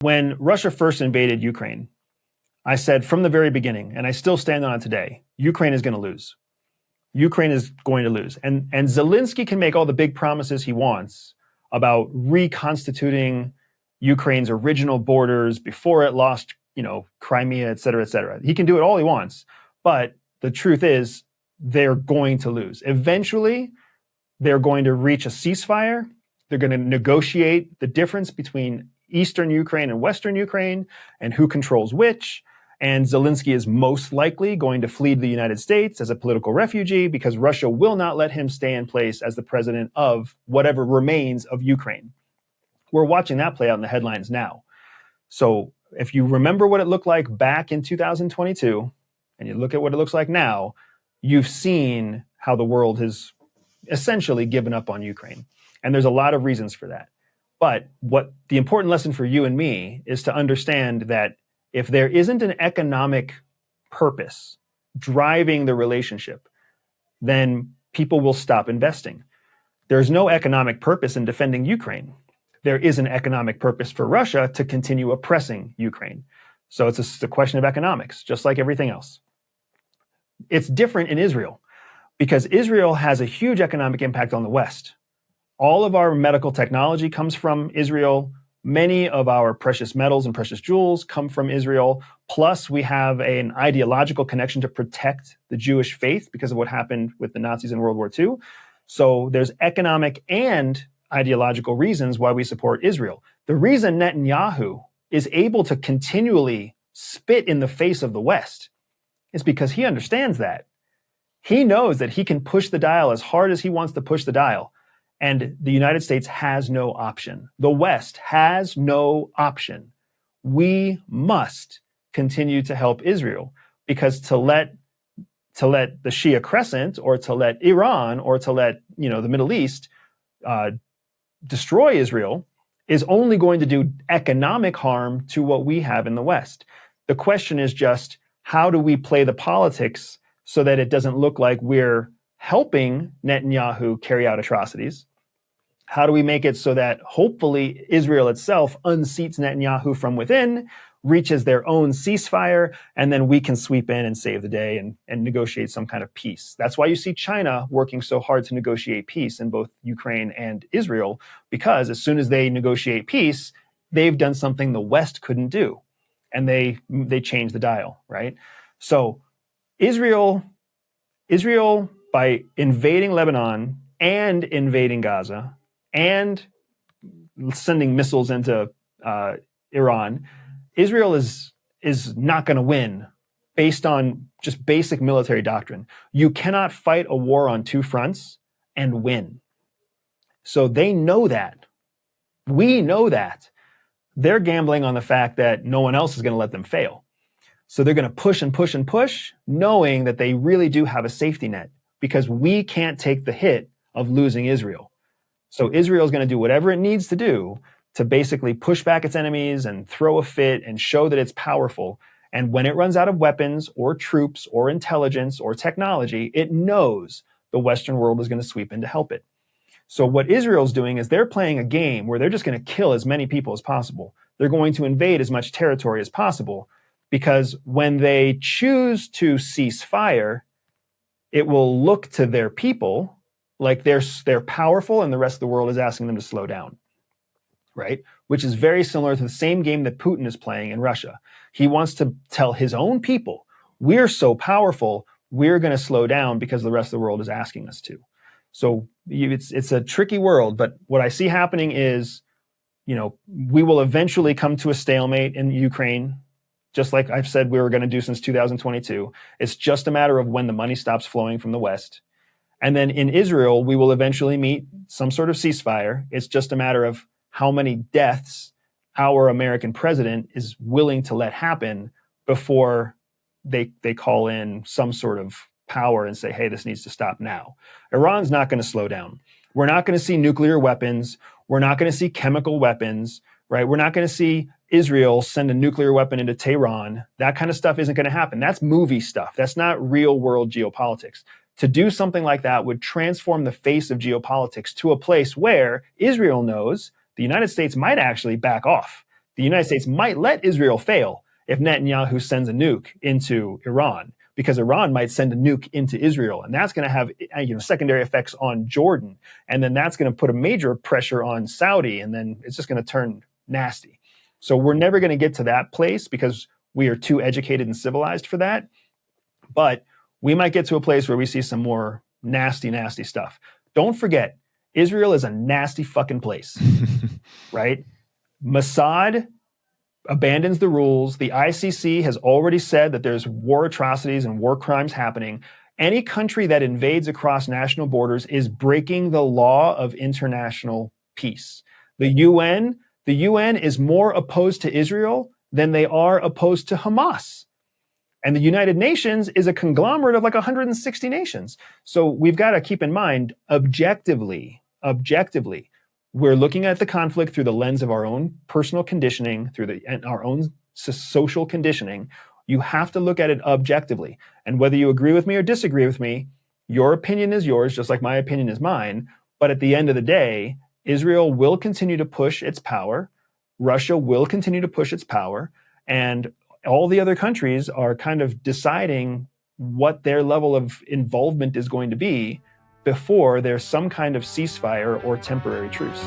When Russia first invaded Ukraine, I said from the very beginning, and I still stand on it today, Ukraine is going to lose. Ukraine is going to lose. And Zelensky can make all the big promises he wants about reconstituting Ukraine's original borders before it lost, Crimea, et cetera, et cetera. He can do it all he wants. But the truth is, they're going to lose. Eventually, they're going to reach a ceasefire. They're going to negotiate the difference between Eastern Ukraine and Western Ukraine and who controls which. And Zelensky is most likely going to flee to the United States as a political refugee because Russia will not let him stay in place as the president of whatever remains of Ukraine. We're watching that play out in the headlines now. So if you remember what it looked like back in 2022, and you look at what it looks like now, you've seen how the world has essentially given up on Ukraine. And there's a lot of reasons for that. But what the important lesson for you and me is to understand that if there isn't an economic purpose driving the relationship, then people will stop investing. There's no economic purpose in defending Ukraine. There is an economic purpose for Russia to continue oppressing Ukraine. So it's a question of economics, just like everything else. It's different in Israel because Israel has a huge economic impact on the West. All of our medical technology comes from Israel. Many of our precious metals and precious jewels come from Israel. Plus, we have an ideological connection to protect the Jewish faith because of what happened with the Nazis in World War II. So there's economic and ideological reasons why we support Israel. The reason Netanyahu is able to continually spit in the face of the West is because he understands that. He knows that he can push the dial as hard as he wants to push the dial. And the United States has no option. The West has no option. We must continue to help Israel because to let the Shia Crescent or to let Iran or to let the Middle East destroy Israel is only going to do economic harm to what we have in the West. The question is just, how do we play the politics so that it doesn't look like we're helping Netanyahu carry out atrocities? How do we make it so that hopefully Israel itself unseats Netanyahu from within, reaches their own ceasefire, and then we can sweep in and save the day and negotiate some kind of peace? That's why you see China working so hard to negotiate peace in both Ukraine and Israel, because as soon as they negotiate peace, they've done something the West couldn't do. And they change the dial, right? So Israel, by invading Lebanon and invading Gaza and sending missiles into Iran, Israel is not going to win based on just basic military doctrine. You cannot fight a war on two fronts and win. So they know that. We know that. They're gambling on the fact that no one else is going to let them fail. So they're going to push and push and push, knowing that they really do have a safety net because we can't take the hit of losing Israel. So Israel is going to do whatever it needs to do to basically push back its enemies and throw a fit and show that it's powerful. And when it runs out of weapons or troops or intelligence or technology, it knows the Western world is going to sweep in to help it. So what Israel's doing is they're playing a game where they're just going to kill as many people as possible. They're going to invade as much territory as possible because when they choose to cease fire, it will look to their people like they're powerful and the rest of the world is asking them to slow down, right? Which is very similar to the same game that Putin is playing in Russia. He wants to tell his own people, we're so powerful, we're going to slow down because the rest of the world is asking us to. So it's a tricky world, but what I see happening is, we will eventually come to a stalemate in Ukraine, just like I've said we were going to do since 2022. It's just a matter of when the money stops flowing from the West. And then in Israel, we will eventually meet some sort of ceasefire. It's just a matter of how many deaths our American president is willing to let happen before they call in some sort of power and say, hey, this needs to stop now. Iran's not going to slow down. We're not going to see nuclear weapons. We're not going to see chemical weapons, right? We're not going to see Israel send a nuclear weapon into Tehran. That kind of stuff isn't going to happen. That's movie stuff. That's not real world geopolitics. To do something like that would transform the face of geopolitics to a place where Israel knows the United States might actually back off. The United States might let Israel fail if Netanyahu sends a nuke into Iran, because Iran might send a nuke into Israel, and that's going to have secondary effects on Jordan, and then that's going to put a major pressure on Saudi, and then it's just going to turn nasty. So we're never going to get to that place because we are too educated and civilized for that. But we might get to a place where we see some more nasty, nasty stuff. Don't forget, Israel is a nasty fucking place, right? Mossad abandons the rules. The ICC has already said that there's war atrocities and war crimes happening. Any country that invades across national borders is breaking the law of international peace. The UN is more opposed to Israel than they are opposed to Hamas. And the United Nations is a conglomerate of like 160 nations. So we've got to keep in mind, objectively, we're looking at the conflict through the lens of our own personal conditioning, our own social conditioning. You have to look at it objectively. And whether you agree with me or disagree with me, your opinion is yours, just like my opinion is mine. But at the end of the day, Israel will continue to push its power. Russia will continue to push its power. And all the other countries are kind of deciding what their level of involvement is going to be before there's some kind of ceasefire or temporary truce.